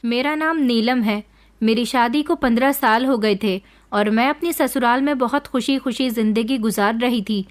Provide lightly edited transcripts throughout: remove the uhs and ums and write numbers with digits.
मेरा नाम नीलम है। मेरी शादी को 15 साल हो गए थे और मैं अपनी ससुराल में बहुत खुशी खुशी ज़िंदगी गुजार रही थी,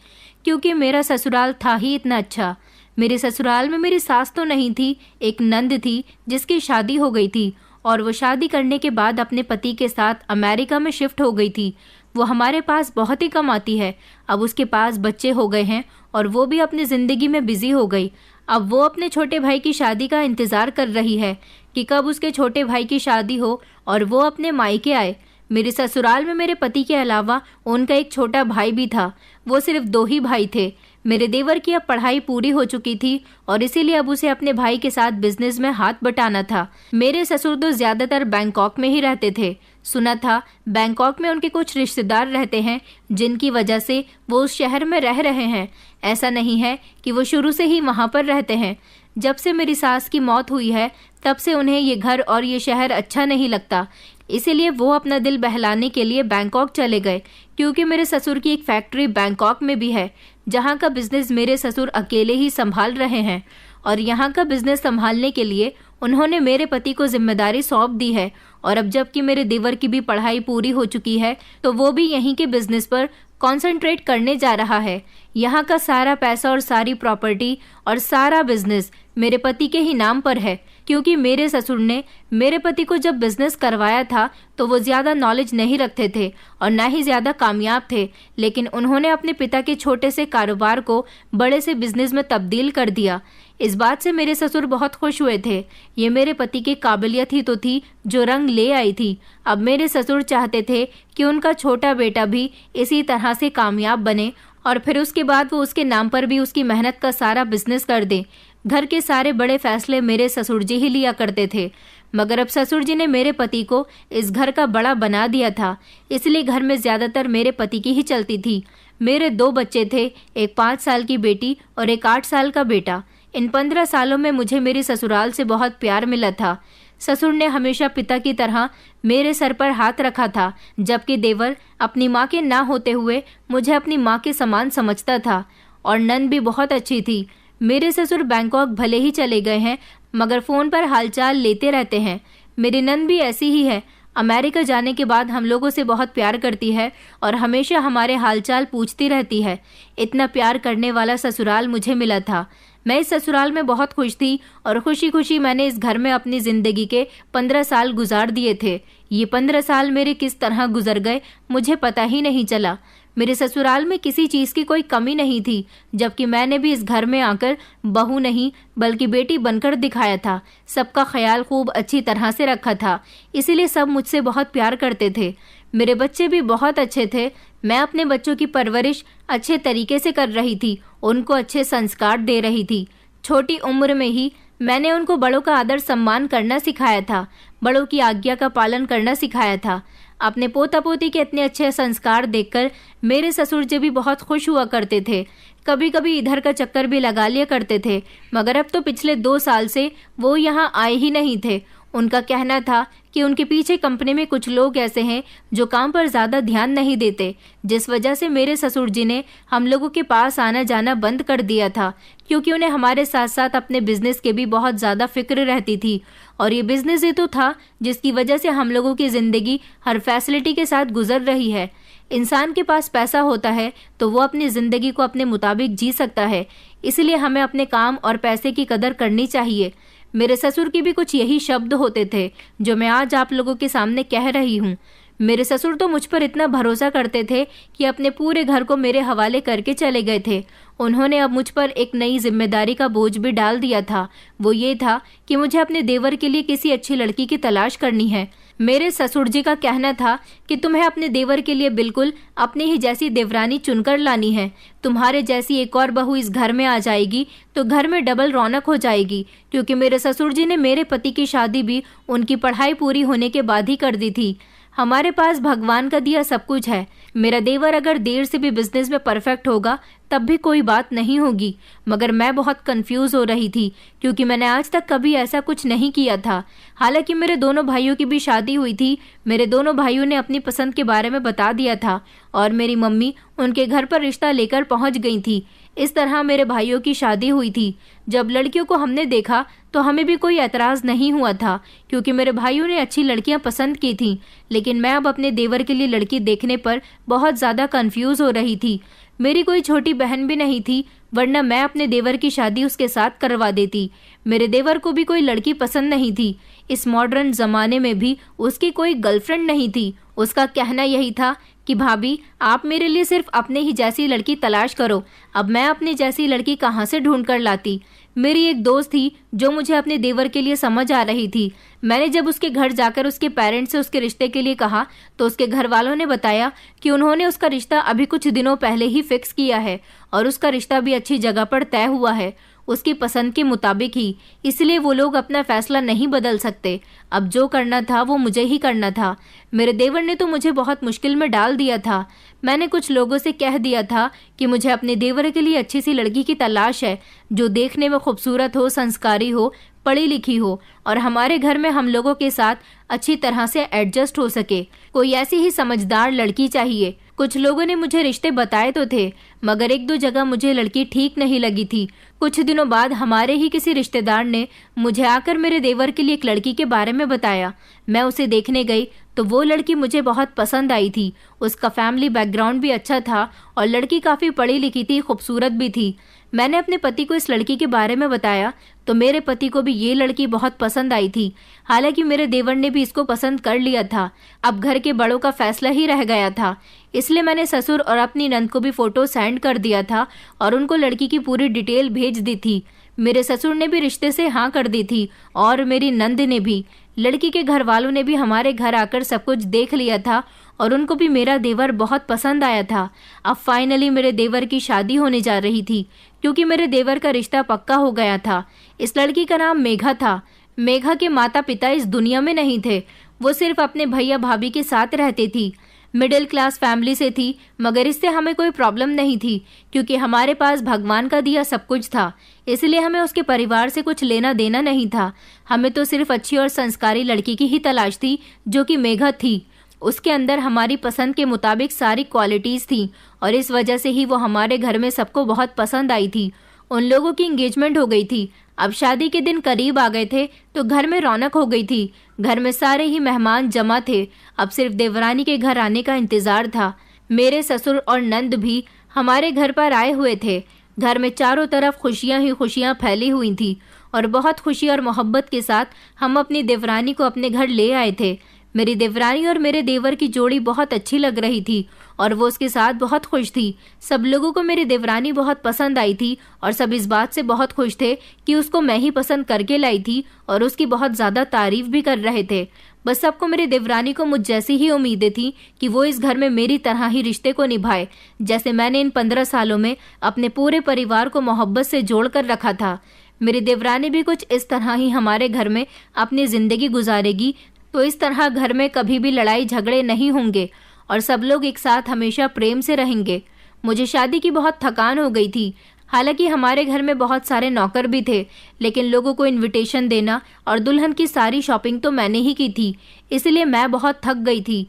क्योंकि मेरा ससुराल था ही इतना अच्छा। मेरे ससुराल में मेरी सास तो नहीं थी, एक नंद थी जिसकी शादी हो गई थी और वो शादी करने के बाद अपने पति के साथ अमेरिका में शिफ्ट हो गई थी। वो हमारे पास बहुत ही कम आती है। अब उसके पास बच्चे हो गए हैं और वो भी अपनी ज़िंदगी में बिजी हो गई। अब वो अपने छोटे भाई की शादी का इंतज़ार कर रही है कि कब उसके छोटे भाई की शादी हो और वो अपने मायके आए। मेरे ससुराल में मेरे पति के अलावा उनका एक छोटा भाई भी था। वो सिर्फ 2 ही भाई थे। मेरे देवर की अब पढ़ाई पूरी हो चुकी थी और इसीलिए अब उसे अपने भाई के साथ बिजनेस में हाथ बटाना था। मेरे ससुर तो ज्यादातर बैंकॉक में ही रहते थे। सुना था बैंकॉक में उनके कुछ रिश्तेदार रहते हैं, जिनकी वजह से वो उस शहर में रह रहे हैं। ऐसा नहीं है कि वो शुरू से ही वहां पर रहते हैं। जब से मेरी सास की मौत हुई है तब से उन्हें ये घर और ये शहर अच्छा नहीं लगता। इसीलिए वो अपना दिल बहलाने के लिए बैंकॉक चले गए, क्योंकि मेरे ससुर की एक फैक्ट्री बैंकॉक में भी है, जहाँ का बिजनेस मेरे ससुर अकेले ही संभाल रहे हैं। और यहाँ का बिजनेस संभालने के लिए उन्होंने मेरे पति को जिम्मेदारी सौंप दी है। और अब जबकि मेरे देवर की भी पढ़ाई पूरी हो चुकी है तो वो भी यहीं के बिजनेस पर कंसंट्रेट करने जा रहा है। यहाँ का सारा पैसा और सारी प्रॉपर्टी और सारा बिजनेस मेरे पति के ही नाम पर है, क्योंकि मेरे ससुर ने मेरे पति को जब बिजनेस करवाया था तो वो ज़्यादा नॉलेज नहीं रखते थे और ना ही ज़्यादा कामयाब थे, लेकिन उन्होंने अपने पिता के छोटे से कारोबार को बड़े से बिजनेस में तब्दील कर दिया। इस बात से मेरे ससुर बहुत खुश हुए थे। ये मेरे पति की काबिलियत ही तो थी जो रंग ले आई थी। अब मेरे ससुर चाहते थे कि उनका छोटा बेटा भी इसी तरह से कामयाब बने और फिर उसके बाद वो उसके नाम पर भी उसकी मेहनत का सारा बिजनेस कर दे। घर के सारे बड़े फैसले मेरे ससुर जी ही लिया करते थे, मगर अब ससुर जी ने मेरे पति को इस घर का बड़ा बना दिया था, इसलिए घर में ज़्यादातर मेरे पति की ही चलती थी। मेरे 2 बच्चे थे, एक 5 साल की बेटी और एक 8 साल का बेटा। इन 15 सालों में मुझे मेरे ससुराल से बहुत प्यार मिला था। ससुर ने हमेशा पिता की तरह मेरे सर पर हाथ रखा था, जबकि देवर अपनी माँ के ना होते हुए मुझे अपनी माँ के समान समझता था। और नंद भी बहुत अच्छी थी। मेरे ससुर बैंकॉक भले ही चले गए हैं, मगर फ़ोन पर हालचाल लेते रहते हैं। मेरी नंद भी ऐसी ही है। अमेरिका जाने के बाद हम लोगों से बहुत प्यार करती है और हमेशा हमारे हालचाल पूछती रहती है। इतना प्यार करने वाला ससुराल मुझे मिला था। मैं इस ससुराल में बहुत खुश थी और खुशी खुशी मैंने इस घर में अपनी ज़िंदगी के 15 साल गुजार दिए थे। ये 15 साल मेरे किस तरह गुजर गए मुझे पता ही नहीं चला। मेरे ससुराल में किसी चीज़ की कोई कमी नहीं थी, जबकि मैंने भी इस घर में आकर बहू नहीं बल्कि बेटी बनकर दिखाया था। सबका ख्याल खूब अच्छी तरह से रखा था, इसीलिए सब मुझसे बहुत प्यार करते थे। मेरे बच्चे भी बहुत अच्छे थे। मैं अपने बच्चों की परवरिश अच्छे तरीके से कर रही थी, उनको अच्छे संस्कार दे रही थी। छोटी उम्र में ही मैंने उनको बड़ों का आदर सम्मान करना सिखाया था, बड़ों की आज्ञा का पालन करना सिखाया था। अपने पोता पोती के इतने अच्छे संस्कार देखकर मेरे ससुर जी भी बहुत खुश हुआ करते थे। कभी कभी इधर का चक्कर भी लगा लिया करते थे, मगर अब तो पिछले 2 साल से वो यहाँ आए ही नहीं थे। उनका कहना था कि उनके पीछे कंपनी में कुछ लोग ऐसे हैं जो काम पर ज़्यादा ध्यान नहीं देते, जिस वजह से मेरे ससुर जी ने हम लोगों के पास आना जाना बंद कर दिया था, क्योंकि उन्हें हमारे साथ साथ अपने बिजनेस के भी बहुत ज़्यादा फिक्र रहती थी। और ये बिजनेस ही तो था जिसकी वजह से हम लोगों की ज़िंदगी हर फैसिलिटी के साथ गुजर रही है। इंसान के पास पैसा होता है तो वो अपनी ज़िंदगी को अपने मुताबिक जी सकता है, इसलिए हमें अपने काम और पैसे की कदर करनी चाहिए। मेरे ससुर के भी कुछ यही शब्द होते थे जो मैं आज आप लोगों के सामने कह रही हूँ। मेरे ससुर तो मुझ पर इतना भरोसा करते थे कि अपने पूरे घर को मेरे हवाले करके चले गए थे। उन्होंने अब मुझ पर एक नई जिम्मेदारी का बोझ भी डाल दिया था। वो ये था कि मुझे अपने देवर के लिए किसी अच्छी लड़की की तलाश करनी है। मेरे ससुर जी का कहना था कि तुम्हें अपने देवर के लिए बिल्कुल अपनी ही जैसी देवरानी चुनकर लानी है। तुम्हारे जैसी एक और बहू इस घर में आ जाएगी तो घर में डबल रौनक हो जाएगी, क्योंकि मेरे ससुर जी ने मेरे पति की शादी भी उनकी पढ़ाई पूरी होने के बाद ही कर दी थी। हमारे पास भगवान का दिया सब कुछ है। मेरा देवर अगर देर से भी बिजनेस में परफेक्ट होगा तब भी कोई बात नहीं होगी, मगर मैं बहुत कंफ्यूज हो रही थी, क्योंकि मैंने आज तक कभी ऐसा कुछ नहीं किया था। हालांकि मेरे दोनों भाइयों की भी शादी हुई थी। मेरे दोनों भाइयों ने अपनी पसंद के बारे में बता दिया था और मेरी मम्मी उनके घर पर रिश्ता लेकर पहुंच गई थी। इस तरह मेरे भाइयों की शादी हुई थी। जब लड़कियों को हमने देखा तो हमें भी कोई एतराज़ नहीं हुआ था, क्योंकि मेरे भाइयों ने अच्छी लड़कियां पसंद की थीं। लेकिन मैं अब अपने देवर के लिए लड़की देखने पर बहुत ज़्यादा कंफ्यूज हो रही थी। मेरी कोई छोटी बहन भी नहीं थी, वरना मैं अपने देवर की शादी उसके साथ करवा देती। मेरे देवर को भी कोई लड़की पसंद नहीं थी। इस मॉडर्न ज़माने में भी उसकी कोई गर्लफ्रेंड नहीं थी। उसका कहना यही था कि भाभी, आप मेरे लिए सिर्फ अपने ही जैसी लड़की तलाश करो। अब मैं अपने जैसी लड़की कहाँ से ढूंढ कर लाती। मेरी एक दोस्त थी जो मुझे अपने देवर के लिए समझ आ रही थी। मैंने जब उसके घर जाकर उसके पेरेंट्स से उसके रिश्ते के लिए कहा तो उसके घर वालों ने बताया कि उन्होंने उसका रिश्ता अभी कुछ दिनों पहले ही फिक्स किया है और उसका रिश्ता भी अच्छी जगह पर तय हुआ है, उसकी पसंद के मुताबिक ही। इसलिए वो लोग अपना फैसला नहीं बदल सकते। अब जो करना था वो मुझे ही करना था। मेरे देवर ने तो मुझे बहुत मुश्किल में डाल दिया था। मैंने कुछ लोगों से कह दिया था कि मुझे अपने देवर के लिए अच्छी सी लड़की की तलाश है, जो देखने में खूबसूरत हो, संस्कारी हो, पढ़ी लिखी हो और हमारे घर में हम लोगों के साथ अच्छी तरह से एडजस्ट हो सके। कोई ऐसी ही समझदार लड़की चाहिए। कुछ लोगों ने मुझे रिश्ते बताए तो थे, मगर एक दो जगह मुझे लड़की ठीक नहीं लगी थी। कुछ दिनों बाद हमारे ही किसी रिश्तेदार ने मुझे आकर मेरे देवर के लिए एक लड़की के बारे में बताया। मैं उसे देखने गई तो वो लड़की मुझे बहुत पसंद आई थी। उसका फैमिली बैकग्राउंड भी अच्छा था और लड़की काफ़ी पढ़ी लिखी थी, खूबसूरत भी थी। मैंने अपने पति को इस लड़की के बारे में बताया तो मेरे पति को भी ये लड़की बहुत पसंद आई थी। हालांकि मेरे देवर ने भी इसको पसंद कर लिया था। अब घर के बड़ों का फैसला ही रह गया था, इसलिए मैंने ससुर और अपनी नंद को भी फोटो सेंड कर दिया था और उनको लड़की की पूरी डिटेल भेज दी थी। मेरे ससुर ने भी रिश्ते से हाँ कर दी थी और मेरी नंद ने भी। लड़की के घर वालों ने भी हमारे घर आकर सब कुछ देख लिया था और उनको भी मेरा देवर बहुत पसंद आया था। अब फाइनली मेरे देवर की शादी होने जा रही थी, क्योंकि मेरे देवर का रिश्ता पक्का हो गया था। इस लड़की का नाम मेघा था। मेघा के माता पिता इस दुनिया में नहीं थे। वो सिर्फ अपने भैया भाभी के साथ रहती थी। मिडिल क्लास फैमिली से थी, मगर इससे हमें कोई प्रॉब्लम नहीं थी, क्योंकि हमारे पास भगवान का दिया सब कुछ था। इसलिए हमें उसके परिवार से कुछ लेना देना नहीं था। हमें तो सिर्फ अच्छी और संस्कारी लड़की की ही तलाश थी, जो कि मेघा थी। उसके अंदर हमारी पसंद के मुताबिक सारी क्वालिटीज़ थी और इस वजह से ही वो हमारे घर में सबको बहुत पसंद आई थी। उन लोगों की एंगेजमेंट हो गई थी। अब शादी के दिन करीब आ गए थे तो घर में रौनक हो गई थी। घर में सारे ही मेहमान जमा थे। अब सिर्फ देवरानी के घर आने का इंतज़ार था। मेरे ससुर और नंद भी हमारे घर पर आए हुए थे। घर में चारों तरफ खुशियां ही खुशियां फैली हुई थी और बहुत खुशी और मोहब्बत के साथ हम अपनी देवरानी को अपने घर ले आए थे। मेरी देवरानी और मेरे देवर की जोड़ी बहुत अच्छी लग रही थी और वो उसके साथ बहुत खुश थी। सब लोगों को मेरी देवरानी बहुत पसंद आई थी और सब इस बात से बहुत खुश थे कि उसको मैं ही पसंद करके लाई थी और उसकी बहुत ज़्यादा तारीफ भी कर रहे थे। बस सबको मेरी देवरानी को मुझ जैसी ही उम्मीदें थी कि वो इस घर में मेरी तरह ही रिश्ते को निभाए, जैसे मैंने इन 15 सालों में अपने पूरे परिवार को मोहब्बत से जोड़ कर रखा था। मेरी देवरानी भी कुछ इस तरह ही हमारे घर में अपनी ज़िंदगी गुजारेगी, तो इस तरह घर में कभी भी लड़ाई झगड़े नहीं होंगे और सब लोग एक साथ हमेशा प्रेम से रहेंगे। मुझे शादी की बहुत थकान हो गई थी। हालांकि हमारे घर में बहुत सारे नौकर भी थे, लेकिन लोगों को इनविटेशन देना और दुल्हन की सारी शॉपिंग तो मैंने ही की थी, इसलिए मैं बहुत थक गई थी।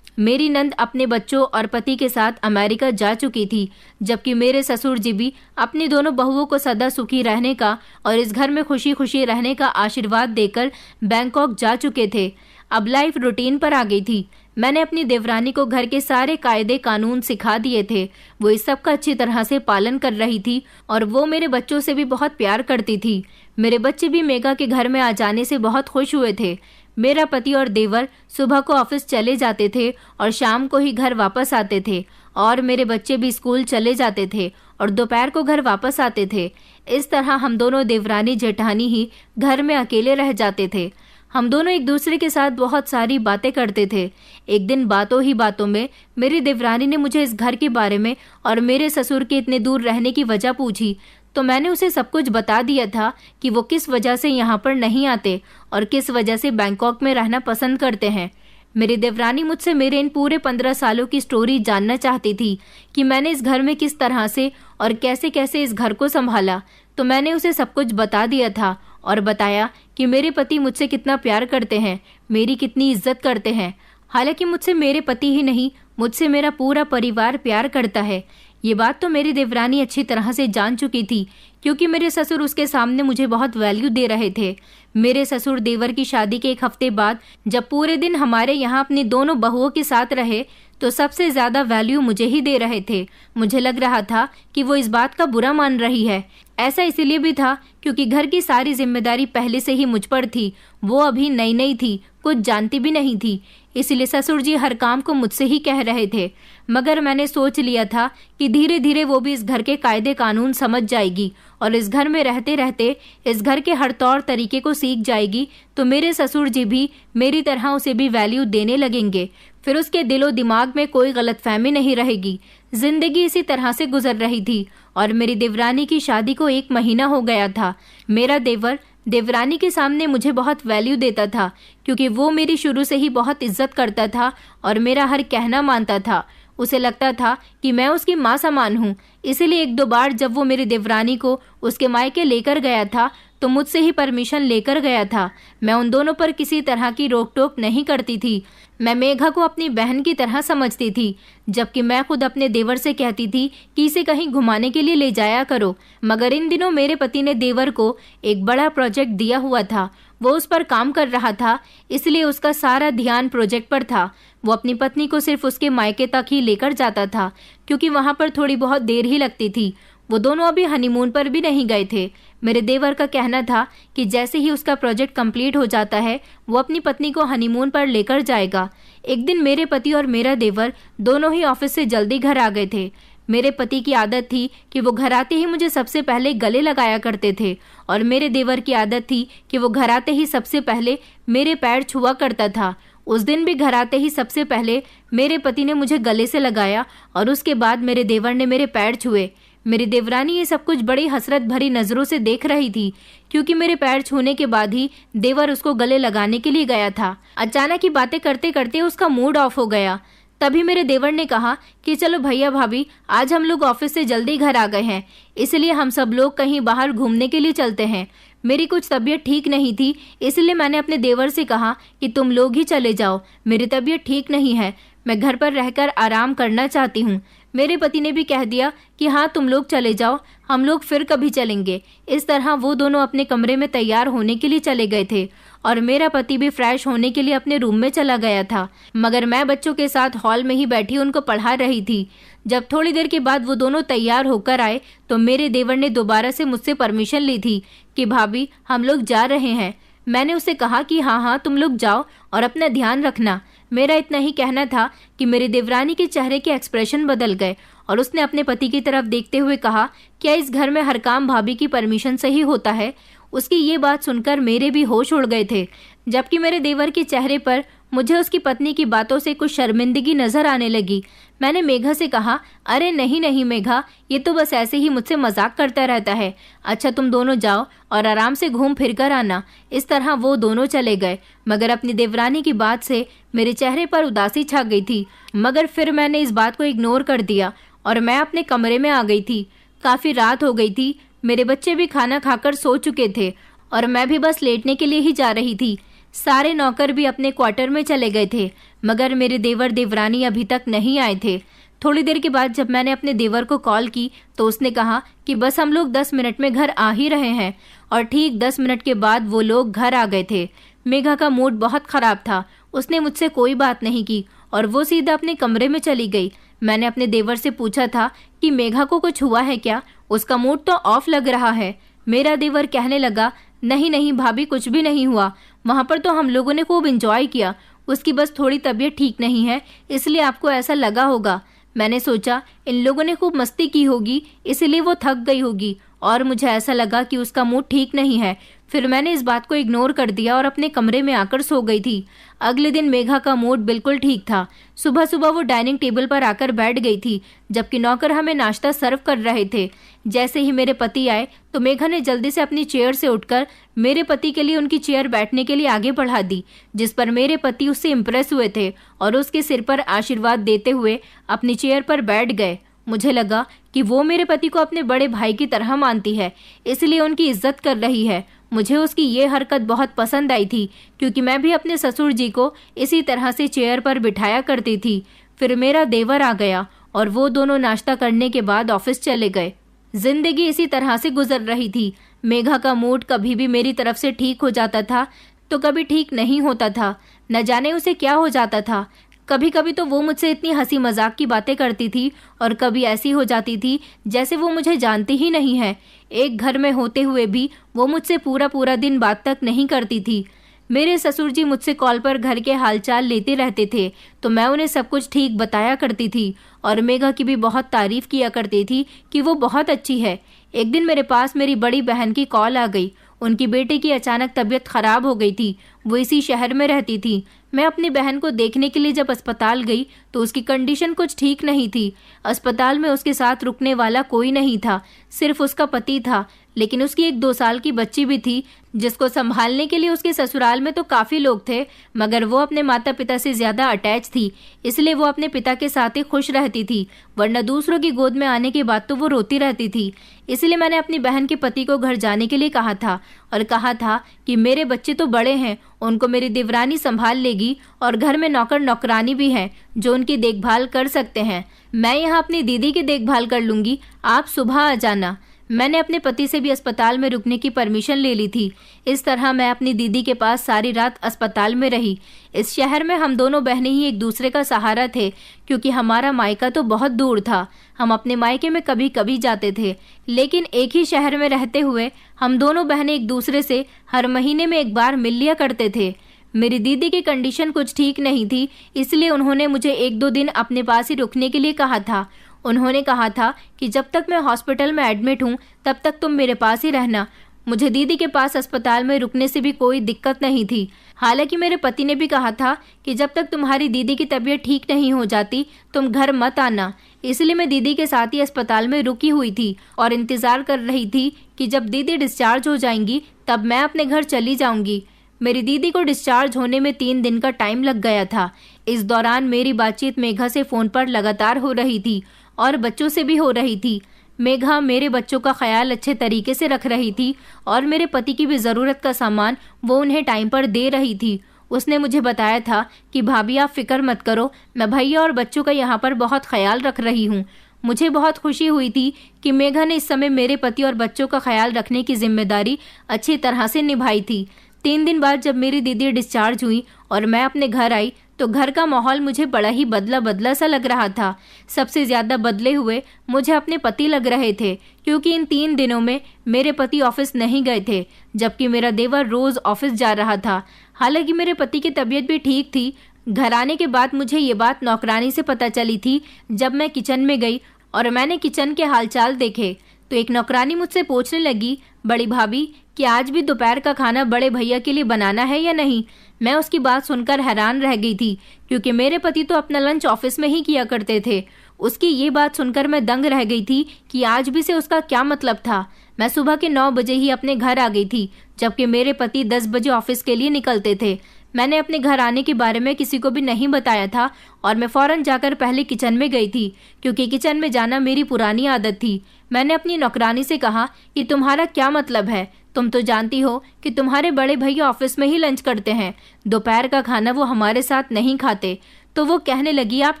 मेरी नंद अपने बच्चों और पति के साथ अमेरिका जा चुकी थी, जबकि मेरे ससुर जी भी अपनी दोनों बहुओं को सदा सुखी रहने का और इस घर में खुशी खुशी रहने का आशीर्वाद देकर बैंकॉक जा चुके थे। अब लाइफ रूटीन पर आ गई थी। मैंने अपनी देवरानी को घर के सारे कायदे कानून सिखा दिए थे। वो इस सब का अच्छी तरह से पालन कर रही थी और वो मेरे बच्चों से भी बहुत प्यार करती थी। मेरे बच्चे भी मेघा के घर में आ जाने से बहुत खुश हुए थे। मेरा पति और देवर सुबह को ऑफिस चले जाते थे और शाम को ही घर वापस आते थे और मेरे बच्चे भी स्कूल चले जाते थे और दोपहर को घर वापस आते थे। इस तरह हम दोनों देवरानी जेठानी ही घर में अकेले रह जाते थे। हम दोनों एक दूसरे के साथ बहुत सारी बातें करते थे। एक दिन बातों ही बातों में मेरी देवरानी ने मुझे इस घर के बारे में और मेरे ससुर के इतने दूर रहने की वजह पूछी, तो मैंने उसे सब कुछ बता दिया था कि वो किस वजह से यहाँ पर नहीं आते और किस वजह से बैंकॉक में रहना पसंद करते हैं। मेरी देवरानी मुझसे मेरे इन पूरे 15 सालों की स्टोरी जानना चाहती थी कि मैंने इस घर में किस तरह से और कैसे कैसे इस घर को संभाला, तो मैंने उसे सब कुछ बता दिया था और बताया कि मेरे पति मुझसे कितना प्यार करते हैं, मेरी कितनी इज्जत करते हैं। हालांकि मुझसे मेरे पति ही नहीं, मुझसे मेरा पूरा परिवार प्यार करता है। ये बात तो मेरी देवरानी अच्छी तरह से जान चुकी थी, क्योंकि मेरे ससुर उसके सामने मुझे बहुत वैल्यू दे रहे थे। मेरे ससुर देवर की शादी के 1 हफ्ते बाद जब पूरे दिन हमारे यहाँ अपनी दोनों बहुओं के साथ रहे तो सबसे ज्यादा वैल्यू मुझे ही दे रहे थे। मुझे लग रहा था कि वो इस बात का बुरा मान रही है। ऐसा इसलिए भी था क्योंकि घर की सारी जिम्मेदारी पहले से ही मुझ पर थी। वो अभी नई नई थी, कुछ जानती भी नहीं थी, इसलिए ससुर जी हर काम को मुझसे ही कह रहे थे। मगर मैंने सोच लिया था कि धीरे धीरे वो भी इस घर के कायदे कानून समझ जाएगी और इस घर में रहते रहते इस घर के हर तौर तरीके को सीख जाएगी, तो मेरे ससुर जी भी मेरी तरह उसे भी वैल्यू देने लगेंगे। फिर उसके दिलो दिमाग में कोई गलतफहमी नहीं रहेगी। जिंदगी इसी तरह से गुजर रही थी और मेरी देवरानी की शादी को 1 महीना हो गया था। मेरा देवर देवरानी के सामने मुझे बहुत वैल्यू देता था, क्योंकि वो मेरी शुरू से ही बहुत इज्जत करता था और मेरा हर कहना मानता था। उसे लगता था कि मैं उसकी माँ समान हूँ। इसीलिए 1-2 बार जब वो मेरी देवरानी को उसके मायके लेकर गया था तो मुझसे ही परमिशन लेकर गया था। मैं उन दोनों पर किसी तरह की रोक टोक नहीं करती थी। मैं मेघा को अपनी बहन की तरह समझती थी, जबकि मैं खुद अपने देवर से कहती थी कि इसे कहीं घुमाने के लिए ले जाया करो। मगर इन दिनों मेरे पति ने देवर को एक बड़ा प्रोजेक्ट दिया हुआ था। वो उस पर काम कर रहा था, इसलिए उसका सारा ध्यान प्रोजेक्ट पर था। वो अपनी पत्नी को सिर्फ उसके मायके तक ही लेकर जाता था, क्योंकि वहां पर थोड़ी बहुत देर ही लगती थी। वो दोनों अभी हनीमून पर भी नहीं गए थे। मेरे देवर का कहना था कि जैसे ही उसका प्रोजेक्ट कंप्लीट हो जाता है वो अपनी पत्नी को हनीमून पर लेकर जाएगा। एक दिन मेरे पति और मेरा देवर दोनों ही ऑफिस से जल्दी घर आ गए थे। मेरे पति की आदत थी कि वो घर आते ही मुझे सबसे पहले गले लगाया करते थे और मेरे देवर की आदत थी कि वो घर आते ही सबसे पहले मेरे पैर छुआ करता था। उस दिन भी घर आते ही सबसे पहले मेरे पति ने मुझे गले से लगाया और उसके बाद मेरे देवर ने मेरे पैर छुए। मेरी देवरानी ये सब कुछ बड़ी हसरत भरी नजरों से देख रही थी, क्योंकि मेरे पैर छूने के बाद ही देवर उसको गले लगाने के लिए गया था। अचानक ही बातें करते करते उसका मूड ऑफ हो गया। तभी मेरे देवर ने कहा कि चलो भैया भाभी, आज हम लोग ऑफिस से जल्दी घर आ गए हैं, इसलिए हम सब लोग कहीं बाहर घूमने के लिए चलते हैं। मेरी कुछ तबीयत ठीक नहीं थी, इसलिए मैंने अपने देवर से कहा कि तुम लोग ही चले जाओ, मेरी तबीयत ठीक नहीं है, मैं घर पर रहकर आराम करना चाहती हूँ। मेरे पति ने भी कह दिया कि हाँ तुम लोग चले जाओ, हम लोग फिर कभी चलेंगे। इस तरह वो दोनों अपने कमरे में तैयार होने के लिए चले गए थे और मेरा पति भी फ्रेश होने के लिए अपने रूम में चला गया था। मगर मैं बच्चों के साथ हॉल में ही बैठी उनको पढ़ा रही थी। जब थोड़ी देर के बाद वो दोनों तैयार होकर आए तो मेरे देवर ने दोबारा से मुझसे परमिशन ली थी कि भाभी हम लोग जा रहे हैं। मैंने उसे कहा कि हाँ तुम लोग जाओ और अपना ध्यान रखना। मेरा इतना ही कहना था कि मेरी देवरानी के चेहरे के एक्सप्रेशन बदल गए और उसने अपने पति की तरफ देखते हुए कहा, क्या इस घर में हर काम भाभी की परमिशन से ही होता है? उसकी ये बात सुनकर मेरे भी होश उड़ गए थे, जबकि मेरे देवर के चेहरे पर मुझे उसकी पत्नी की बातों से कुछ शर्मिंदगी नजर आने लगी। मैंने मेघा से कहा, अरे नहीं नहीं मेघा, ये तो बस ऐसे ही मुझसे मजाक करता रहता है। अच्छा तुम दोनों जाओ और आराम से घूम फिर कर आना। इस तरह वो दोनों चले गए, मगर अपनी देवरानी की बात से मेरे चेहरे पर उदासी छा गई थी। मगर फिर मैंने इस बात को इग्नोर कर दिया और मैं अपने कमरे में आ गई थी। काफी रात हो गई थी, मेरे बच्चे भी खाना खाकर सो चुके थे और मैं भी बस लेटने के लिए ही जा रही थी। सारे नौकर भी अपने क्वार्टर में चले गए थे, मगर मेरे देवर देवरानी अभी तक नहीं आए थे। थोड़ी देर के बाद जब मैंने अपने देवर को कॉल की तो उसने कहा कि बस हम लोग 10 मिनट में घर आ ही रहे हैं, और ठीक 10 मिनट के बाद वो लोग घर आ गए थे। मेघा का मूड बहुत खराब था, उसने मुझसे कोई बात नहीं की और वो सीधा अपने कमरे में चली गई। मैंने अपने देवर से पूछा था कि मेघा को कुछ हुआ है क्या, उसका मूड तो ऑफ लग रहा है। मेरा देवर कहने लगा, नहीं नहीं भाभी कुछ भी नहीं हुआ, वहां पर तो हम लोगों ने खूब एंजॉय किया, उसकी बस थोड़ी तबीयत ठीक नहीं है इसलिए आपको ऐसा लगा होगा। मैंने सोचा इन लोगों ने खूब मस्ती की होगी इसलिए वो थक गई होगी और मुझे ऐसा लगा कि उसका मूड ठीक नहीं है। फिर मैंने इस बात को इग्नोर कर दिया और अपने कमरे में आकर सो गई थी। अगले दिन मेघा का मूड बिल्कुल ठीक था। सुबह सुबह वो डाइनिंग टेबल पर आकर बैठ गई थी, जबकि नौकर हमें नाश्ता सर्व कर रहे थे। जैसे ही मेरे पति आए तो मेघा ने जल्दी से अपनी चेयर से उठकर मेरे पति के लिए उनकी चेयर बैठने के लिए आगे बढ़ा दी, जिस पर मेरे पति उससे इम्प्रेस हुए थे और उसके सिर पर आशीर्वाद देते हुए अपनी चेयर पर बैठ गए। मुझे लगा कि वो मेरे पति को अपने बड़े भाई की तरह मानती है, इसलिए उनकी इज्जत कर रही है। मुझे उसकी ये हरकत बहुत पसंद आई थी, क्योंकि मैं भी अपने ससुर जी को इसी तरह से चेयर पर बिठाया करती थी। फिर मेरा देवर आ गया और वो दोनों नाश्ता करने के बाद ऑफिस चले गए। जिंदगी इसी तरह से गुजर रही थी। मेघा का मूड कभी भी मेरी तरफ से ठीक हो जाता था तो कभी ठीक नहीं होता था। न जाने उसे क्या हो जाता था। कभी कभी तो वो मुझसे इतनी हंसी मजाक की बातें करती थी और कभी ऐसी हो जाती थी जैसे वो मुझे जानती ही नहीं है। एक घर में होते हुए भी वो मुझसे पूरा पूरा दिन बात तक नहीं करती थी। मेरे ससुर जी मुझसे कॉल पर घर के हालचाल लेते रहते थे तो मैं उन्हें सब कुछ ठीक बताया करती थी और मेघा की भी बहुत तारीफ किया करती थी कि वो बहुत अच्छी है। एक दिन मेरे पास मेरी बड़ी बहन की कॉल आ गई। उनकी बेटे की अचानक तबीयत खराब हो गई थी। वो इसी शहर में रहती थी। मैं अपनी बहन को देखने के लिए जब अस्पताल गई तो उसकी कंडीशन कुछ ठीक नहीं थी। अस्पताल में उसके साथ रुकने वाला कोई नहीं था, सिर्फ उसका पति था। लेकिन उसकी एक 2 साल की बच्ची भी थी जिसको संभालने के लिए उसके ससुराल में तो काफी लोग थे, मगर वो अपने माता पिता से ज्यादा अटैच थी, इसलिए वो अपने पिता के साथ ही खुश रहती थी, वरना दूसरों की गोद में आने के बाद तो वो रोती रहती थी। इसलिए मैंने अपनी बहन के पति को घर जाने के लिए कहा था और कहा था कि मेरे बच्चे तो बड़े हैं, उनको मेरी देवरानी संभाल लेगी और घर में नौकर नौकरानी भी हैं जो उनकी देखभाल कर सकते हैं। मैं यहाँ अपनी दीदी की देखभाल कर लूंगी, आप सुबह आ जाना। मैंने अपने पति से भी अस्पताल में रुकने की परमिशन ले ली थी। इस तरह मैं अपनी दीदी के पास सारी रात अस्पताल में रही। इस शहर में हम दोनों बहनें ही एक दूसरे का सहारा थे, क्योंकि हमारा मायका तो बहुत दूर था। हम अपने मायके में कभी कभी जाते थे, लेकिन एक ही शहर में रहते हुए हम दोनों बहनें एक दूसरे से हर महीने में एक बार मिल लिया करते थे। मेरी दीदी की कंडीशन कुछ ठीक नहीं थी, इसलिए उन्होंने मुझे 1-2 दिन अपने पास ही रुकने के लिए कहा था। उन्होंने कहा था कि जब तक मैं हॉस्पिटल में एडमिट हूँ तब तक तुम मेरे पास ही रहना। मुझे दीदी के पास अस्पताल में रुकने से भी कोई दिक्कत नहीं थी। हालांकि मेरे पति ने भी कहा था कि जब तक तुम्हारी दीदी की तबीयत ठीक नहीं हो जाती तुम घर मत आना। इसलिए मैं दीदी के साथ ही अस्पताल में रुकी हुई थी और इंतजार कर रही थी कि जब दीदी डिस्चार्ज हो जाएंगी तब मैं अपने घर चली जाऊंगी। मेरी दीदी को डिस्चार्ज होने में 3 दिन का टाइम लग गया था। इस दौरान मेरी बातचीत मेघा से फोन पर लगातार हो रही थी और बच्चों से भी हो रही थी। मेघा मेरे बच्चों का ख्याल अच्छे तरीके से रख रही थी और मेरे पति की भी ज़रूरत का सामान वो उन्हें टाइम पर दे रही थी। उसने मुझे बताया था कि भाभी आप फिक्र मत करो, मैं भैया और बच्चों का यहाँ पर बहुत ख्याल रख रही हूँ। मुझे बहुत खुशी हुई थी कि मेघा ने इस समय मेरे पति और बच्चों का ख्याल रखने की जिम्मेदारी अच्छी तरह से निभाई थी। 3 दिन बाद जब मेरी दीदी डिस्चार्ज हुई और मैं अपने घर आई तो घर का माहौल मुझे बड़ा ही बदला बदला सा लग रहा था। सबसे ज्यादा बदले हुए मुझे अपने पति लग रहे थे, क्योंकि इन 3 दिनों में मेरे पति ऑफिस नहीं गए थे, जबकि मेरा देवर रोज ऑफिस जा रहा था। हालांकि मेरे पति की तबीयत भी ठीक थी। घर आने के बाद मुझे ये बात नौकरानी से पता चली थी। जब मैं किचन में गई और मैंने किचन के हालचाल देखे तो एक नौकरानी मुझसे पूछने लगी, बड़ी भाभी कि आज भी दोपहर का खाना बड़े भैया के लिए बनाना है या नहीं। मैं उसकी बात सुनकर हैरान रह गई थी, क्योंकि मेरे पति तो अपना लंच ऑफिस में ही किया करते थे। उसकी ये बात सुनकर मैं दंग रह गई थी कि आज भी से उसका क्या मतलब था। मैं सुबह के 9 बजे ही अपने घर आ गई थी, जबकि मेरे पति 10 बजे ऑफिस के लिए निकलते थे। मैंने अपने घर आने के बारे में किसी को भी नहीं बताया था और मैं फौरन जाकर पहले किचन में गई थी, क्योंकि किचन में जाना मेरी पुरानी आदत थी। मैंने अपनी नौकरानी से कहा कि तुम्हारा क्या मतलब है, तुम तो जानती हो कि तुम्हारे बड़े भैया ऑफिस में ही लंच करते हैं, दोपहर का खाना वो हमारे साथ नहीं खाते। तो वो कहने लगी, आप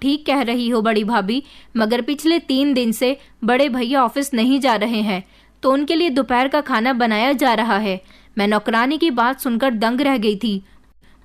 ठीक कह रही हो बड़ी भाभी, मगर पिछले 3 दिन से बड़े भैया ऑफिस नहीं जा रहे हैं तो उनके लिए दोपहर का खाना बनाया जा रहा है। मैं नौकरानी की बात सुनकर दंग रह गई थी।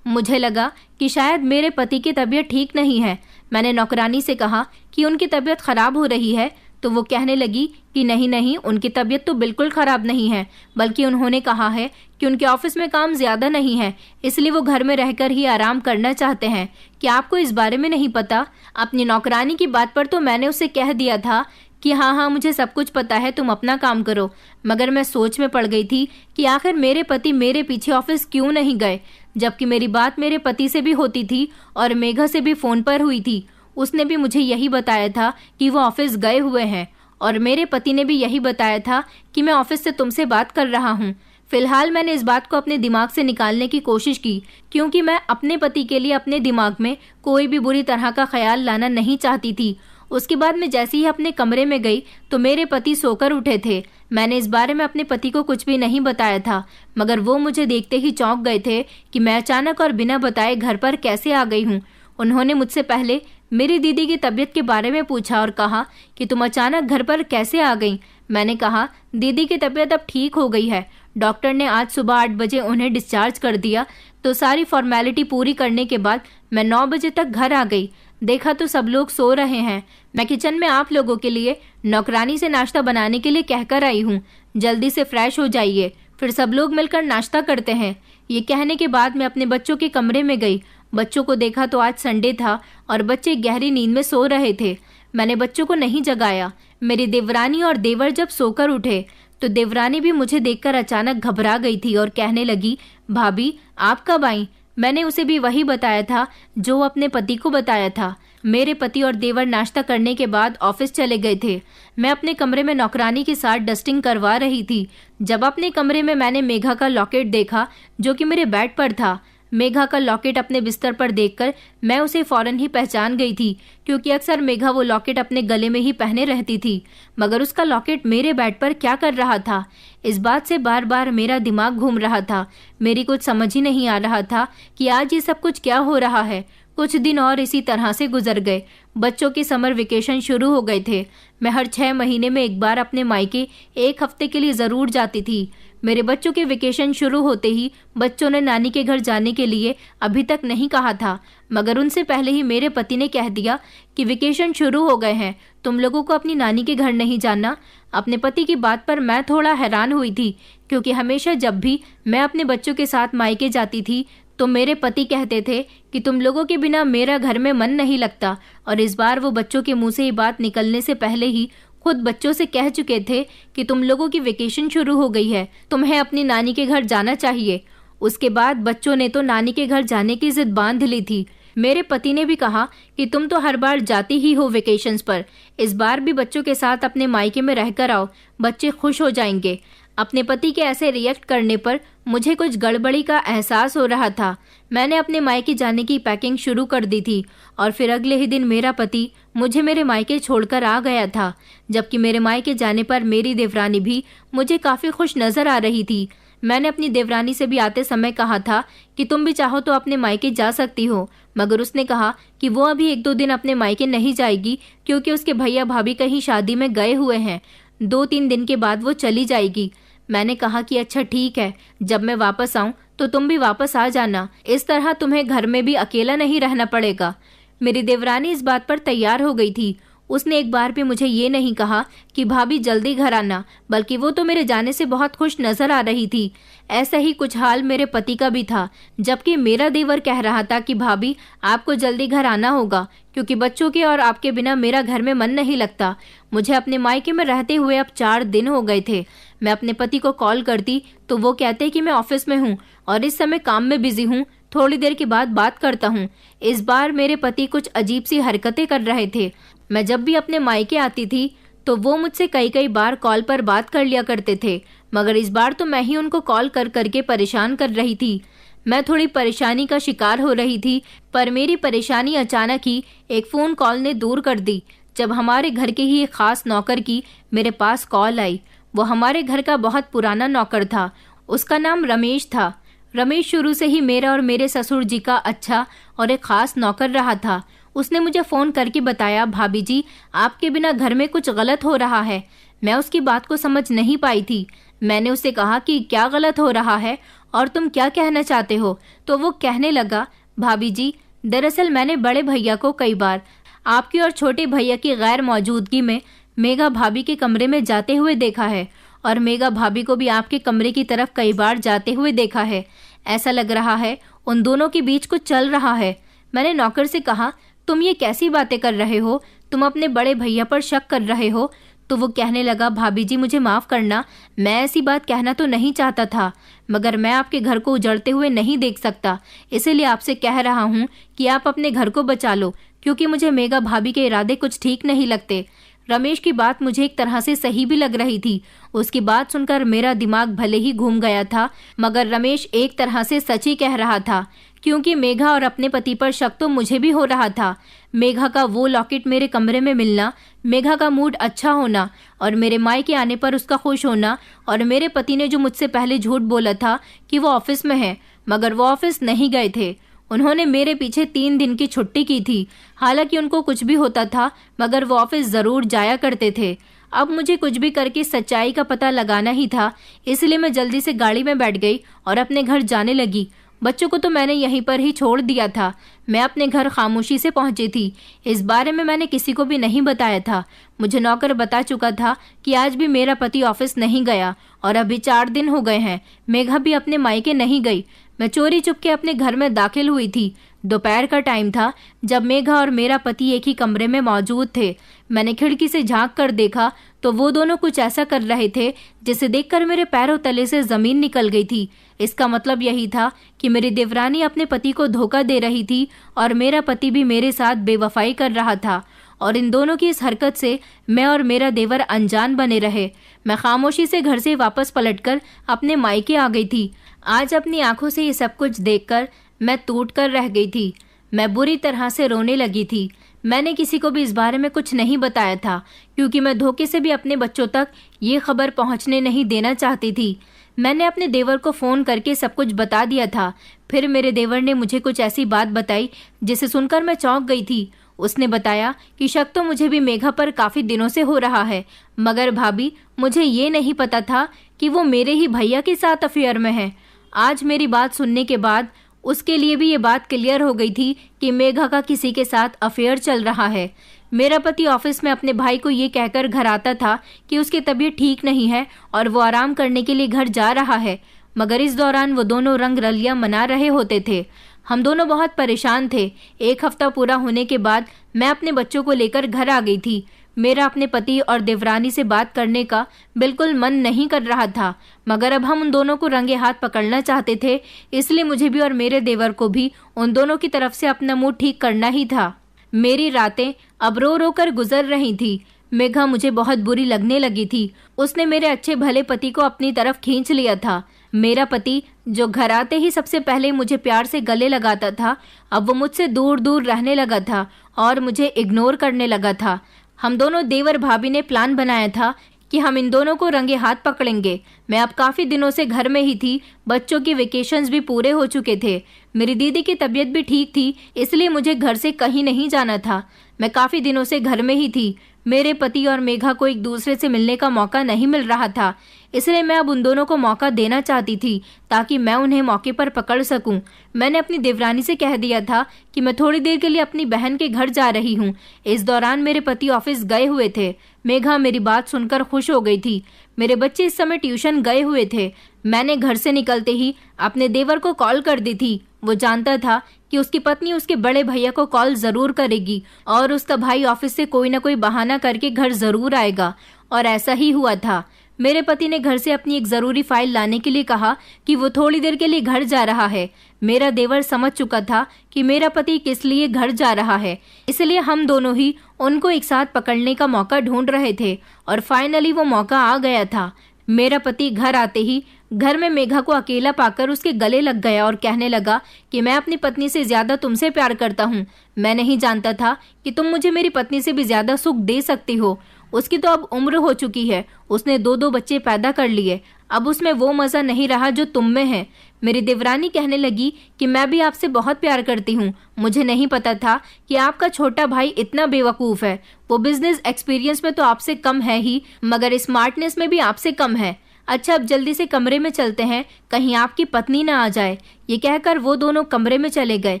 मुझे लगा कि शायद मेरे पति की तबीयत ठीक नहीं है। मैंने नौकरानी से कहा कि उनकी तबीयत खराब हो रही है, तो वो कहने लगी कि नहीं नहीं, उनकी तबीयत तो बिल्कुल खराब नहीं है, बल्कि उन्होंने कहा है कि उनके ऑफिस में काम ज्यादा नहीं है, इसलिए वो घर में रहकर ही आराम करना चाहते हैं। क्या आपको इस बारे में नहीं पता? अपनी नौकरानी की बात पर तो मैंने उसे कह दिया था कि हाँ हाँ मुझे सब कुछ पता है, तुम अपना काम करो। मगर मैं सोच में पड़ गई थी कि आखिर मेरे पति मेरे पीछे ऑफिस क्यों नहीं गए, जबकि मेरी बात मेरे पति से भी होती थी और मेघा से भी फोन पर हुई थी। उसने भी मुझे यही बताया था कि वो ऑफिस गए हुए हैं और मेरे पति ने भी यही बताया था कि मैं ऑफिस से तुमसे बात कर रहा हूँ। फिलहाल मैंने इस बात को अपने दिमाग से निकालने की कोशिश की, क्योंकि मैं अपने पति के लिए अपने दिमाग में कोई भी बुरी तरह का ख्याल लाना नहीं चाहती थी। उसके बाद मैं जैसे ही अपने कमरे में गई तो मेरे पति सोकर उठे थे। मैंने इस बारे में अपने पति को कुछ भी नहीं बताया था, मगर वो मुझे देखते ही चौंक गए थे कि मैं अचानक और बिना बताए घर पर कैसे आ गई हूँ। उन्होंने मुझसे पहले मेरी दीदी की तबीयत के बारे में पूछा और कहा कि तुम अचानक घर पर कैसे आ गई। मैंने कहा, दीदी की तबीयत अब ठीक हो गई है। डॉक्टर ने आज सुबह 8 बजे उन्हें डिस्चार्ज कर दिया। तो सारी फॉर्मेलिटी पूरी करने के बाद मैं 9 बजे तक घर आ गई। देखा तो सब लोग सो रहे हैं। मैं किचन में आप लोगों के लिए नौकरानी से नाश्ता बनाने के लिए कहकर आई हूँ। जल्दी से फ्रेश हो जाइए, फिर सब लोग मिलकर नाश्ता करते हैं। ये कहने के बाद मैं अपने बच्चों के कमरे में गई। बच्चों को देखा तो आज संडे था और बच्चे गहरी नींद में सो रहे थे। मैंने बच्चों को नहीं जगाया। मेरी देवरानी और देवर जब सोकर उठे तो देवरानी भी मुझे देखकर अचानक घबरा गई थी और कहने लगी, भाभी आप कब आई? मैंने उसे भी वही बताया था जो अपने पति को बताया था। मेरे पति और देवर नाश्ता करने के बाद ऑफिस चले गए थे। मैं अपने कमरे में नौकरानी के साथ डस्टिंग करवा रही थी जब अपने कमरे में मैंने मेघा का लॉकेट देखा जो कि मेरे बेड पर था। मेघा का लॉकेट अपने बिस्तर पर देखकर मैं उसे फौरन ही पहचान गई थी, क्योंकि अक्सर मेघा वो लॉकेट अपने गले में ही पहने रहती थी। मगर उसका लॉकेट मेरे बेड पर क्या कर रहा था? इस बात से बार बार मेरा दिमाग घूम रहा था। मेरी कुछ समझ ही नहीं आ रहा था कि आज ये सब कुछ क्या हो रहा है। कुछ दिन और इसी तरह से गुजर गए। बच्चों के समर वेकेशन शुरू हो गए थे। मैं हर 6 महीने में एक बार अपने मायके 1 हफ्ते के लिए ज़रूर जाती थी। मेरे बच्चों के वेकेशन शुरू होते ही बच्चों ने नानी के घर जाने के लिए अभी तक नहीं कहा था, मगर उनसे पहले ही मेरे पति ने कह दिया कि वेकेशन शुरू हो गए हैं, तुम लोगों को अपनी नानी के घर नहीं जाना। अपने पति की बात पर मैं थोड़ा हैरान हुई थी, क्योंकि हमेशा जब भी मैं अपने बच्चों के साथ मायके जाती थी तो मेरे पति कहते थे कि तुम लोगों के बिना मेरा घर में मन नहीं लगता। और इस बार वो बच्चों के मुंह से ये बात निकलने से पहले ही खुद बच्चों से कह चुके थे कि तुम लोगों की वेकेशन शुरू हो गई है, तुम्हें अपनी नानी के घर जाना चाहिए। उसके बाद बच्चों ने तो नानी के घर जाने की जिद बांध ली थी। मेरे पति ने भी कहा कि तुम तो हर बार जाती ही हो वेकेशंस पर, इस बार भी बच्चों के साथ अपने मायके में रहकर आओ, बच्चे खुश हो जाएंगे। अपने पति के ऐसे रिएक्ट करने पर मुझे कुछ गड़बड़ी का एहसास हो रहा था। मैंने अपने मायके जाने की पैकिंग शुरू कर दी थी और फिर अगले ही दिन मेरा पति मुझे मेरे मायके छोड़कर आ गया था। जबकि मेरे मायके जाने पर मेरी देवरानी भी मुझे काफ़ी खुश नज़र आ रही थी। मैंने अपनी देवरानी से भी आते समय कहा था कि तुम भी चाहो तो अपने मायके जा सकती हो, मगर उसने कहा कि वो अभी 1-2 दिन अपने मायके नहीं जाएगी, क्योंकि उसके भैया भाभी कहीं शादी में गए हुए हैं। 2-3 दिन के बाद वो चली जाएगी। मैंने कहा कि अच्छा ठीक है, जब मैं वापस आऊं तो तुम भी वापस आ जाना, इस तरह तुम्हें घर में भी अकेला नहीं रहना पड़ेगा। मेरी देवरानी इस बात पर तैयार हो गई थी। उसने एक बार भी मुझे ये नहीं कहा कि भाभी जल्दी घर आना, बल्कि वो तो मेरे जाने से बहुत खुश नजर आ रही थी। ऐसा ही कुछ हाल मेरे पति का भी था, जबकि मेरा देवर कह रहा था कि भाभी आपको जल्दी घर आना होगा, क्योंकि बच्चों के और आपके बिना मेरा घर में मन नहीं लगता। मुझे अपने मायके में रहते हुए अब 4 दिन हो गए थे। मैं अपने पति को कॉल करती तो वो कहते कि मैं ऑफिस में हूँ और इस समय काम में बिजी हूँ, थोड़ी देर के बाद बात करता हूँ। इस बार मेरे पति कुछ अजीब सी हरकतें कर रहे थे। मैं जब भी अपने मायके आती थी तो वो मुझसे कई बार कॉल पर बात कर लिया करते थे, मगर इस बार तो मैं ही उनको कॉल कर करके परेशान कर रही थी। मैं थोड़ी परेशानी का शिकार हो रही थी, पर मेरी परेशानी अचानक ही एक फ़ोन कॉल ने दूर कर दी, जब हमारे घर के ही एक खास नौकर की मेरे पास कॉल आई। वो हमारे घर का बहुत पुराना नौकर था। उसका नाम रमेश था। रमेश शुरू से ही मेरा और मेरे ससुर जी का अच्छा और एक खास नौकर रहा था। उसने मुझे फ़ोन करके बताया, भाभी जी आपके बिना घर में कुछ गलत हो रहा है। मैं उसकी बात को समझ नहीं पाई थी। मैंने उससे कहा कि क्या गलत हो रहा है और तुम क्या कहना चाहते हो? तो वो कहने लगा, भाभी जी दरअसल मैंने बड़े भैया को कई बार आपकी और छोटे भैया की गैर मौजूदगी में मेघा भाभी के कमरे में जाते हुए देखा है, और मेघा भाभी को भी आपके कमरे की तरफ कई बार जाते हुए देखा है। ऐसा लग रहा है उन दोनों के बीच कुछ चल रहा है। मैंने नौकर से कहा, तुम ये कैसी बातें कर रहे हो? तुम अपने बड़े भैया पर शक कर रहे हो? तो वो कहने लगा, भाभी जी मुझे माफ़ करना, मैं ऐसी बात कहना तो नहीं चाहता था, मगर मैं आपके घर को उजड़ते हुए नहीं देख सकता, इसीलिए आपसे कह रहा हूँ कि आप अपने घर को बचा लो, क्योंकि मुझे मेघा भाभी के इरादे कुछ ठीक नहीं लगते। रमेश की बात मुझे एक तरह से सही भी लग रही थी। उसकी बात सुनकर मेरा दिमाग भले ही घूम गया था, मगर रमेश एक तरह से सच ही कह रहा था, क्योंकि मेघा और अपने पति पर शक तो मुझे भी हो रहा था। मेघा का वो लॉकेट मेरे कमरे में मिलना, मेघा का मूड अच्छा होना और मेरे मायके आने पर उसका खुश होना, और मेरे पति ने जो मुझसे पहले झूठ बोला था कि वो ऑफिस में है, मगर वो ऑफिस नहीं गए थे। उन्होंने मेरे पीछे 3 दिन की छुट्टी की थी। हालांकि उनको कुछ भी होता था मगर वो ऑफिस जरूर जाया करते थे। अब मुझे कुछ भी करके सच्चाई का पता लगाना ही था, इसलिए मैं जल्दी से गाड़ी में बैठ गई और अपने घर जाने लगी। बच्चों को तो मैंने यहीं पर ही छोड़ दिया था। मैं अपने घर खामोशी से पहुंची थी। इस बारे में मैंने किसी को भी नहीं बताया था। मुझे नौकर बता चुका था कि आज भी मेरा पति ऑफिस नहीं गया और अभी 4 दिन हो गए हैं। मेघा भी अपने मायके नहीं गई। मैं चोरी चुपके अपने घर में दाखिल हुई थी। दोपहर का टाइम था जब मेघा और मेरा पति एक ही कमरे में मौजूद थे। मैंने खिड़की से झांक कर देखा तो वो दोनों कुछ ऐसा कर रहे थे जिसे देखकर मेरे पैरों तले से जमीन निकल गई थी। इसका मतलब यही था कि मेरी देवरानी अपने पति को धोखा दे रही थी और मेरा पति भी मेरे साथ बेवफाई कर रहा था, और इन दोनों की इस हरकत से मैं और मेरा देवर अनजान बने रहे। मैं खामोशी से घर से वापस पलटकर अपने मायके आ गई थी। आज अपनी आंखों से ये सब कुछ देखकर मैं टूट कर रह गई थी। मैं बुरी तरह से रोने लगी थी। मैंने किसी को भी इस बारे में कुछ नहीं बताया था क्योंकि मैं धोखे से भी अपने बच्चों तक ये खबर पहुंचने नहीं देना चाहती थी। मैंने अपने देवर को फ़ोन करके सब कुछ बता दिया था। फिर मेरे देवर ने मुझे कुछ ऐसी बात बताई जिसे सुनकर मैं चौंक गई थी। उसने बताया कि शक तो मुझे भी मेघा पर काफ़ी दिनों से हो रहा है, मगर भाभी मुझे ये नहीं पता था कि वो मेरे ही भैया के साथ अफेयर में है। आज मेरी बात सुनने के बाद उसके लिए भी ये बात क्लियर हो गई थी कि मेघा का किसी के साथ अफेयर चल रहा है। मेरा पति ऑफिस में अपने भाई को ये कहकर घर आता था कि उसकी तबीयत ठीक नहीं है और वो आराम करने के लिए घर जा रहा है, मगर इस दौरान वो दोनों रंग रलियां मना रहे होते थे। हम दोनों बहुत परेशान थे। 1 हफ्ता पूरा होने के बाद मैं अपने बच्चों को लेकर घर आ गई थी। मेरा अपने पति और देवरानी से बात करने का बिल्कुल मन नहीं कर रहा था, मगर अब हम उन दोनों को रंगे हाथ पकड़ना चाहते थे, इसलिए मुझे भी और मेरे देवर को भी उन दोनों की तरफ से अपना मूड ठीक करना ही था। मेरी रातें अब रो रो कर गुजर रही थी। मेघा मुझे बहुत बुरी लगने लगी थी। उसने मेरे अच्छे भले पति को अपनी तरफ खींच लिया था। मेरा पति जो घर आते ही सबसे पहले मुझे प्यार से गले लगाता था, अब वो मुझसे दूर दूर रहने लगा था और मुझे इग्नोर करने लगा था। हम दोनों देवर भाभी ने प्लान बनाया था कि हम इन दोनों को रंगे हाथ पकड़ेंगे। मैं अब काफ़ी दिनों से घर में ही थी। बच्चों के वेकेशंस भी पूरे हो चुके थे। मेरी दीदी की तबीयत भी ठीक थी, इसलिए मुझे घर से कहीं नहीं जाना था। मैं काफ़ी दिनों से घर में ही थी। मेरे पति और मेघा को एक दूसरे से मिलने का मौका नहीं मिल रहा था, इसलिए मैं अब उन दोनों को मौका देना चाहती थी ताकि मैं उन्हें मौके पर पकड़ सकूं। मैंने अपनी देवरानी से कह दिया था कि मैं थोड़ी देर के लिए अपनी बहन के घर जा रही हूं। इस दौरान मेरे पति ऑफिस गए हुए थे। मेघा मेरी बात सुनकर खुश हो गई थी। मेरे बच्चे इस समय ट्यूशन गए हुए थे। मैंने घर से निकलते ही अपने देवर को कॉल कर दी थी। वो जानता था कि उसकी पत्नी उसके बड़े भैया को कॉल जरूर करेगी और उसका भाई ऑफिस से कोई ना कोई बहाना करके घर जरूर आएगा, और ऐसा ही हुआ था। मेरे पति ने घर से अपनी एक जरूरी फाइल लाने के लिए कहा कि वो थोड़ी देर के लिए घर जा रहा है। मेरा देवर समझ चुका था कि मेरा पति किस लिए घर जा रहा है, इसलिए हम दोनों ही उनको एक साथ पकड़ने का मौका ढूंढ रहे थे और फाइनली वो मौका आ गया था। मेरा पति घर आते ही घर में मेघा को अकेला पाकर उसके गले लग गया और कहने लगा कि मैं अपनी पत्नी से ज्यादा तुमसे प्यार करता हूँ। मैं नहीं जानता था कि तुम मुझे मेरी पत्नी से भी ज्यादा सुख दे सकती हो। उसकी तो अब उम्र हो चुकी है, उसने 2-2 बच्चे पैदा कर लिए। अब उसमें वो मजा नहीं रहा जो तुम में है। मेरी देवरानी कहने लगी कि मैं भी आपसे बहुत प्यार करती हूँ। मुझे नहीं पता था कि आपका छोटा भाई इतना बेवकूफ़ है। वो बिजनेस एक्सपीरियंस में तो आपसे कम है ही, मगर स्मार्टनेस में भी आपसे कम है। अच्छा, अब जल्दी से कमरे में चलते हैं, कहीं आपकी पत्नी ना आ जाए। ये कहकर वो दोनों कमरे में चले गए।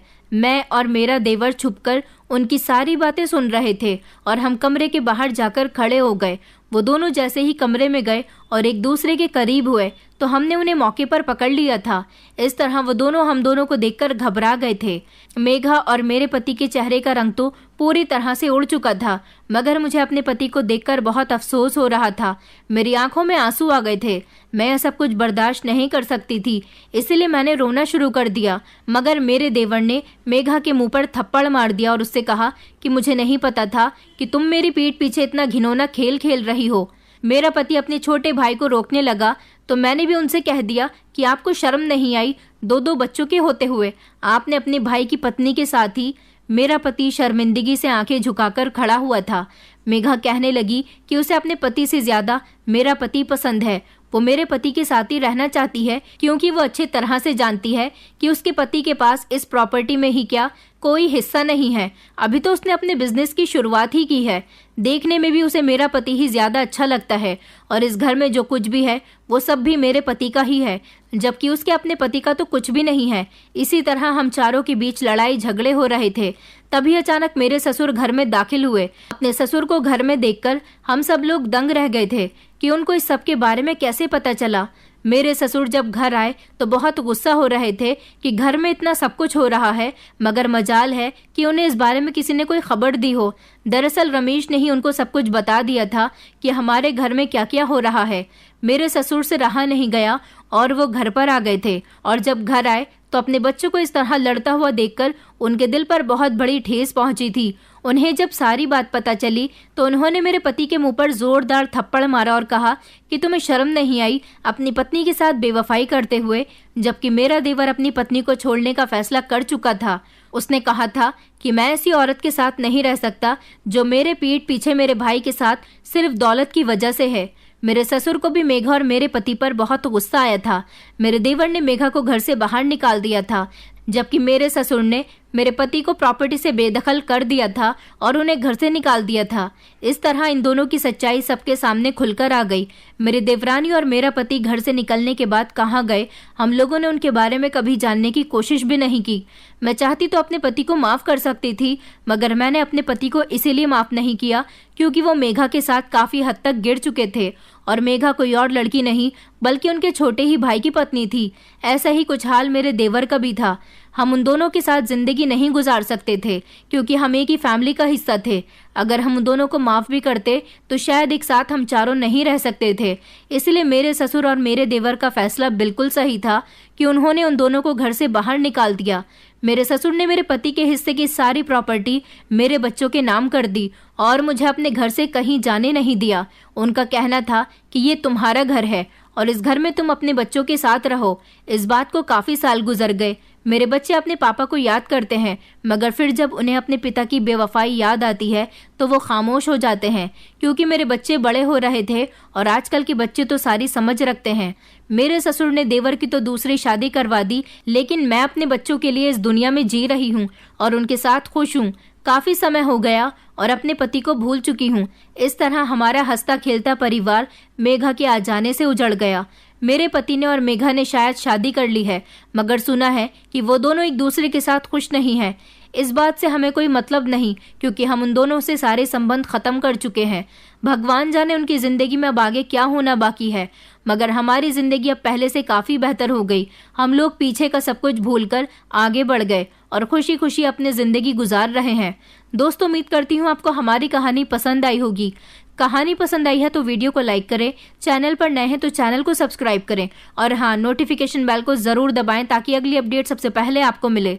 मैं और मेरा देवर छुपकर उनकी सारी बातें सुन रहे थे और हम कमरे के बाहर जाकर खड़े हो गए। वो दोनों जैसे ही कमरे में गए और एक दूसरे के करीब हुए तो हमने उन्हें मौके पर पकड़ लिया था। इस तरह वो दोनों हम दोनों को देखकर घबरा गए थे। मेघा और मेरे पति के चेहरे का रंग तो पूरी तरह से उड़ चुका था, मगर मुझे अपने पति को देखकर बहुत अफसोस हो रहा था। मेरी आंखों में आंसू आ गए थे। मैं यह सब कुछ बर्दाश्त नहीं कर सकती थी, इसलिए मैंने रोना शुरू कर दिया। मगर मेरे देवर ने मेघा के मुंह पर थप्पड़ मार दिया और उससे कहा कि मुझे नहीं पता था कि तुम मेरी पीठ पीछे इतना घिनौना खेल खेल रही हो। मेरा पति अपने छोटे भाई को रोकने लगा तो मैंने भी उनसे कह दिया कि आपको शर्म नहीं आई, 2-2 बच्चों के होते हुए आपने अपने भाई की पत्नी के साथ ही। मेरा पति शर्मिंदगी से आंखें झुकाकर खड़ा हुआ था। मेघा कहने लगी कि उसे अपने पति से ज्यादा मेरा पति पसंद है। वो मेरे पति के साथ ही रहना चाहती है, क्योंकि वो अच्छी तरह से जानती है कि उसके पति के पास इस प्रॉपर्टी में ही क्या कोई हिस्सा नहीं है। अभी तो उसने अपने बिजनेस की शुरुआत ही की है। देखने में भी उसे मेरा पति ही ज्यादा अच्छा लगता है और इस घर में जो कुछ भी है वो सब भी मेरे पति का ही है, जबकि उसके अपने पति का तो कुछ भी नहीं है। इसी तरह हम चारों के बीच लड़ाई झगड़े हो रहे थे। तभी अचानक मेरे ससुर घर में दाखिल हुए। अपने ससुर को घर में देखकर हम सब लोग दंग रह गए थे कि उनको इस सब के बारे में कैसे पता चला। मेरे ससुर जब घर आए तो बहुत गुस्सा हो रहे थे कि घर में इतना सब कुछ हो रहा है, मगर मजाल है कि उन्हें इस बारे में किसी ने कोई खबर दी हो। दरअसल रमेश ने ही उनको सब कुछ बता दिया था कि हमारे घर में क्या क्या हो रहा है। मेरे ससुर से रहा नहीं गया और वो घर पर आ गए थे, और जब घर आए तो अपने बच्चों को इस तरह लड़ता हुआ देखकर उनके दिल पर बहुत बड़ी ठेस पहुंची थी। उन्हें जब सारी बात पता चली तो उन्होंने मेरे पति के मुंह पर जोरदार थप्पड़ मारा और कहा कि तुम्हें शर्म नहीं आई अपनी पत्नी के साथ बेवफाई करते हुए, जबकि मेरा देवर अपनी पत्नी को छोड़ने का फैसला कर चुका था। उसने कहा था कि मैं ऐसी औरत के साथ नहीं रह सकता जो मेरे पीठ पीछे मेरे भाई के साथ सिर्फ दौलत की वजह से है। मेरे ससुर को भी मेघा और मेरे पति पर बहुत गुस्सा आया था। मेरे देवर ने मेघा को घर से बाहर निकाल दिया था, जबकि मेरे ससुर ने मेरे पति को प्रॉपर्टी से बेदखल कर दिया था और उन्हें घर से निकाल दिया था। इस तरह इन दोनों की सच्चाई सबके सामने खुलकर आ गई। मेरी देवरानी और मेरा पति घर से निकलने के बाद कहाँ गए, हम लोगों ने उनके बारे में कभी जानने की कोशिश भी नहीं की। मैं चाहती तो अपने पति को माफ कर सकती थी, मगर मैंने अपने पति को इसीलिए माफ नहीं किया क्योंकि वो मेघा के साथ काफी हद तक गिर चुके थे, और मेघा कोई और लड़की नहीं बल्कि उनके छोटे ही भाई की पत्नी थी। ऐसा ही कुछ हाल मेरे देवर का भी था। हम उन दोनों के साथ जिंदगी नहीं गुजार सकते थे क्योंकि हम एक ही फैमिली का हिस्सा थे। अगर हम उन दोनों को माफ भी करते तो शायद एक साथ हम चारों नहीं रह सकते थे। इसलिए मेरे ससुर और मेरे देवर का फैसला बिल्कुल सही था कि उन्होंने उन दोनों को घर से बाहर निकाल दिया। मेरे ससुर ने मेरे पति के हिस्से की सारी प्रॉपर्टी मेरे बच्चों के नाम कर दी और मुझे अपने घर से कहीं जाने नहीं दिया। उनका कहना था कि ये तुम्हारा घर है और इस घर में तुम अपने बच्चों के साथ रहो। इस बात को काफी साल गुजर गए। मेरे बच्चे अपने पापा को याद करते हैं, मगर फिर जब उन्हें अपने पिता की बेवफाई याद आती है तो वो खामोश हो जाते हैं, क्योंकि मेरे बच्चे बड़े हो रहे थे और आजकल के बच्चे तो सारी समझ रखते हैं। मेरे ससुर ने देवर की तो दूसरी शादी करवा दी, लेकिन मैं अपने बच्चों के लिए इस दुनिया में जी रही हूँ और उनके साथ खुश हूँ। काफी समय हो गया और अपने पति को भूल चुकी हूँ। इस तरह हमारा हंसता खेलता परिवार मेघा के आ जाने से उजड़ गया। मेरे पति ने और मेघा ने शायद शादी कर ली है, मगर सुना है कि वो दोनों एक दूसरे के साथ खुश नहीं हैं। इस बात से हमें कोई मतलब नहीं, क्योंकि हम उन दोनों से सारे संबंध खत्म कर चुके हैं। भगवान जाने उनकी जिंदगी में अब आगे क्या होना बाकी है, मगर हमारी जिंदगी अब पहले से काफी बेहतर हो गई। हम लोग पीछे का सब कुछ भूलकर आगे बढ़ गए और खुशी खुशी अपनी जिंदगी गुजार रहे हैं। दोस्तों, उम्मीद करती हूँ आपको हमारी कहानी पसंद आई होगी। कहानी पसंद आई है तो वीडियो को लाइक करें, चैनल पर नए हैं तो चैनल को सब्सक्राइब करें और हाँ, नोटिफिकेशन बेल को जरूर दबाएं ताकि अगली अपडेट सबसे पहले आपको मिले।